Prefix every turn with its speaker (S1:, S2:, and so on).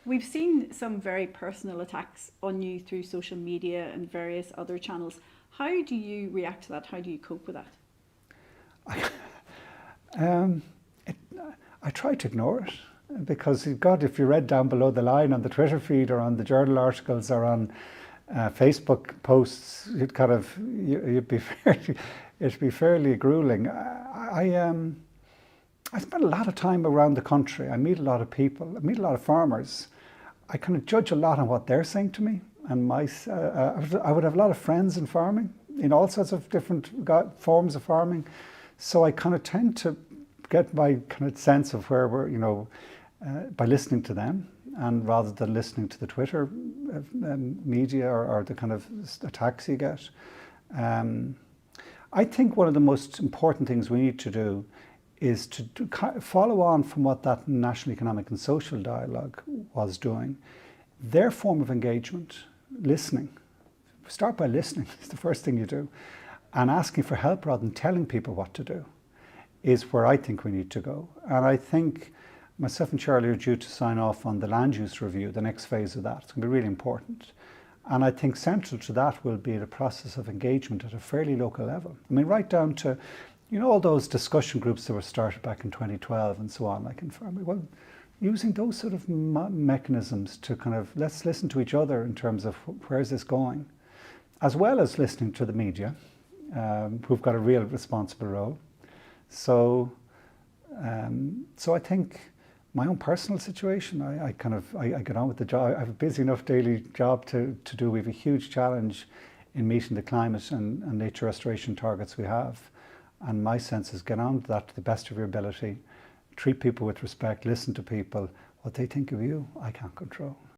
S1: We've seen some very personal attacks on you through social media and various other channels. How do you react to that? How do you cope with that?
S2: Um, it, I try to ignore it because, God, if you read down below the line on the Twitter feed or on the journal articles or on Facebook posts, you'd be it'd be fairly grueling. I spend a lot of time around the country. I meet a lot of people. I meet a lot of farmers. I kind of judge a lot on what they're saying to me. And I would have a lot of friends in farming, in all sorts of different forms of farming. So I kind of tend to get my kind of sense of where we're, by listening to them, and rather than listening to the Twitter media or the kind of attacks you get. I think one of the most important things we need to do is to follow on from what that National Economic and Social Dialogue was doing. Their form of engagement, listening. Start by listening, it's the first thing you do. And asking for help rather than telling people what to do is where I think we need to go. And I think myself and Charlie are due to sign off on the land use review, the next phase of that. It's going to be really important. And I think central to that will be the process of engagement at a fairly local level. I mean, right down to, all those discussion groups that were started back in 2012 and so on, like in farming. Well, using those sort of mechanisms to kind of, let's listen to each other in terms of where's this going, as well as listening to the media, who've got a real responsible role. So I think my own personal situation, I get on with the job. I have a busy enough daily job to do. We have a huge challenge in meeting the climate and nature restoration targets we have. And my sense is get on to that to the best of your ability, treat people with respect, listen to people. What they think of you, I can't control.